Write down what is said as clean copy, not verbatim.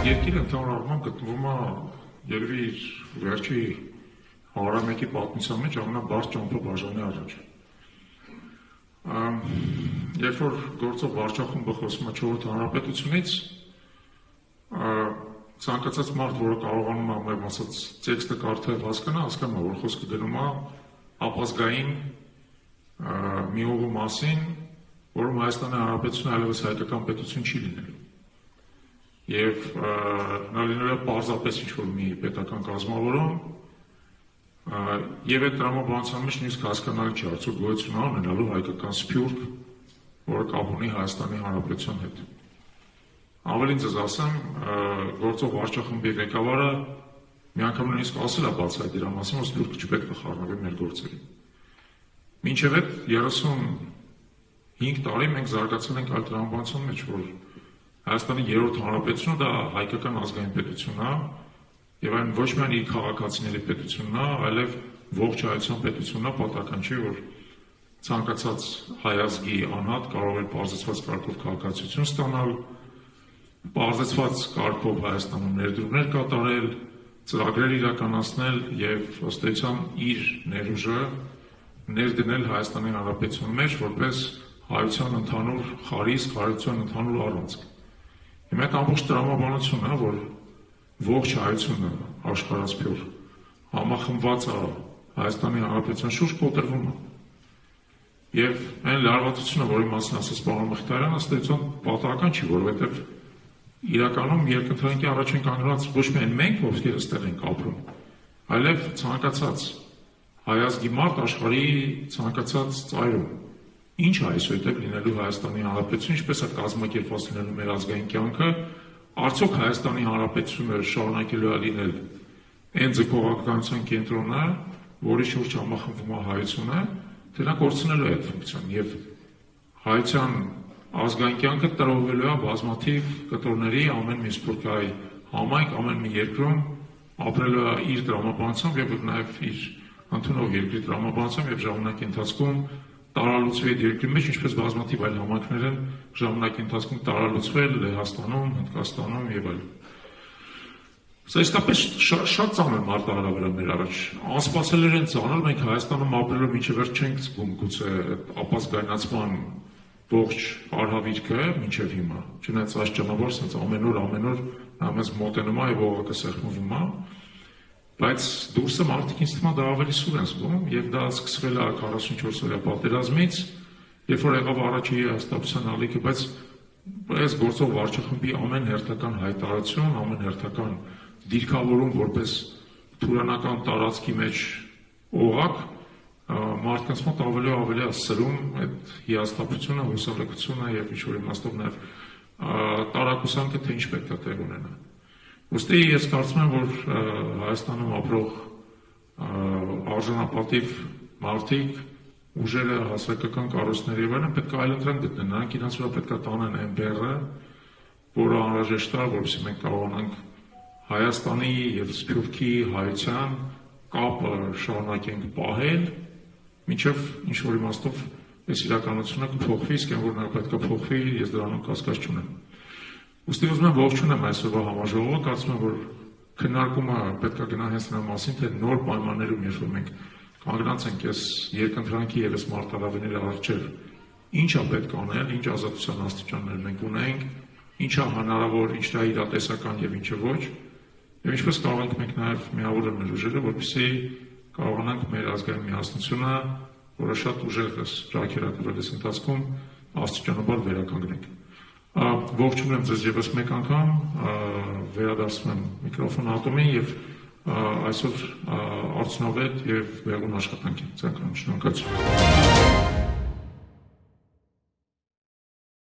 Երկիրը ընդհանուր առմամբ գտնվում է երևի իր վերջի 101-ի պատմության մեջ ամենաբարձր ճամփաբաժանի առաջ։ Երբ որ գործող վարչախումբը խոսում է 4-րդ հանրապետությունից, ցանկացած մարդ, որը կարողանում է մեր ասած տեքստը կարդալ հասկանա, որ խոսքը գնում է ապազգային մի ուղու մասին, որում Հայաստանի Հանրապետությունը այլևս հայկական պետություն չի լինելու։ Եվ նա լինել է պարզապես ինչ-որ մի պետական կազմավորում, եւ այդ տրամաբանության մեջ նույնիսկ հասկանալի չէ, արդյոք գոյություն ունենալու հայկական սփյուռք, որը կապ ունի Հայաստանի Հանրապետության հետ։ Ավելին ձեզ ասեմ, գործող վարչախմբի ղեկավարը մի անգամ նույնիսկ ասել է բացահայտ իր մասին, որ սփյուռքը չպետք է խառնվի մեր գործերին։ Մինչև այդ 35 տարի մենք զարգացել ենք այլ տրամաբանության մեջ, որ Հայաստանի 3-րդ հանրապետությունը դա հայկական ազգային պետությունն է, եւ այն ոչ միայն իր քաղաքացիների պետությունն է, այլև ողջ հայության պետությունն է, պատահական չի, որ ցանկացած հայ ազգի անհատ կարող է պարզեցված կարգով քաղաքացիություն ստանալ, պարզեցված կարգով Հայաստանում ներդրումներ կատարել, ծրագրեր իրականացնել եւ ըստ էության իր ներուժը ներդնել Հայաստանի Հանրապետության մեջ որպես հայության ընդհանուր խարիսք, հայության ընդհանուր առանցք։ Հիմա այդ ամբողջ տրամաբանությունը, որ ողջ հայությունը աշխարհասփյուռ համախմբված է Հայաստանի Հանրապետության շուրջ, կոտրվում է։ Եվ այն լարվածությունը, որի մասին ասաց պարոն Մխիթարյանը, ըստ էության պատահական չի, որովհետև իրականում երկընթերքի առաջին կանգնած ոչ միայն մենք, ովքեր այստեղ ենք ապրում, այլև ցանկացած հայ ազգի մարդ աշխարհի ցանկացած ծայրում։ Ինչ է այսուհետև լինելու Հայաստանի Հանրապետություն, ինչպես է կազմակերպված լինելու մեր ազգային կյանքը, արդյոք Հայաստանի Հանրապետությունը շարունակելու է լինել այն ձգողականության կենտրոնը, որի շուրջ համախմբվում է հայությունը, թե նա կորցնելու է այդ ֆունկցիան եւ հայության ազգային կյանքը տրոհվելու է բազմաթիվ կտորների ամեն մի սփյուռքահայ համայնք, ամեն մի երկրում ապրելու է իր տրամաբանությամբ եւ նաեւ իր ընդունող երկրի տրամաբանությամբ եւ ժամանակի ընթացքում տարալուծվի այդ երկրի մեջ, ինչպես բազմաթիվ այլ համայնքներ են ժամանակի ընթացքում տարալուծվել Լեհաստանում, Հնդկաստանում եւ այլն։ Սա իսկապես շատ ծանր մարտահրավեր է մեր առաջ։ Անսպասելիորեն ծանր, մենք Հայաստանում ապրելով մինչև վերջ չենք զգում գուցե ապազգայնացման ողջ արհավիրքը մինչև հիմա։ Չնայած այս ճանապարհը ասած ամեն օր նա մեզ մոտենում է եւ օղակը սեղմվում է, բայց դուրսը մարդիկ ինձ թվում է դա ավելի սուր են զգում եւ դա սկսվել է 44-օրյա պատերազմից, երբ որ եղավ առաջի հաստատության ալիքը, բայց այս գործող վարչախմբի ամեն հերթական հայտարարություն, ամեն հերթական դիրքավորում որպես թուրանական տարածքի մեջ օղակ մարդկանց մոտ ավելի ու ավելի սրում այդ հիասթափությունը, հուսալքությունը եւ ինչ-որ իմաստով նաեւ տարակուսանքը, թե ինչ պետք է տեղ ունենա։ Ուստի ես կարծում եմ, որ Հայաստանում ապրող արժանապատիվ մարդիկ, ուժերը, հասարակական կառույցները եւ այլն պետք է այլընտրանք գտնեն, նրանք իրենց վրա պետք է տանեն այն բեռը, որը անհրաժեշտ է, որովհետեւ մենք կարողանանք Հայաստանի եւ Սփյուռքի հայության կապը շարունակենք պահել, մինչեւ ինչ-որ իմաստով այս իրականությունը կփոխվի, իսկ այն որ նա պետք է փոխվի, ես դրանում կասկած չունեմ։ Ուստի ուզում եմ ողջունել այսօրվա համաժողովը, կարծում եմ, որ քննարկումը պետք է գնա հենց նրա մասին, թե նոր պայմաններում, երբ որ մենք կանգնած ենք այս երկընտրանքի եւ այս մարտահրավերների առջեւ, ինչ է պետք անել, ինչ ազատության աստիճաններ մենք ունենք, ինչ է հնարավոր, ինչն է իրատեսական եւ ինչը ոչ, եւ ինչպես կարող ենք մենք նաեւ միավորել մեր ուժերը, որպեսզի կարողանանք մեր ազգային միասնությունը, որը շատ ուժեղ է ճակերակրել այս ընթացքում, աստիճանաբար վերականգնենք։ Ողջունում եմ ձեզ եւս մեկ անգամ, վերադարձնում եմ միկրոֆոնը Ատոմին եւ այսօր արդյունավետ եւ վեհուն աշխատանքի ցանկանում շնորհակալություն։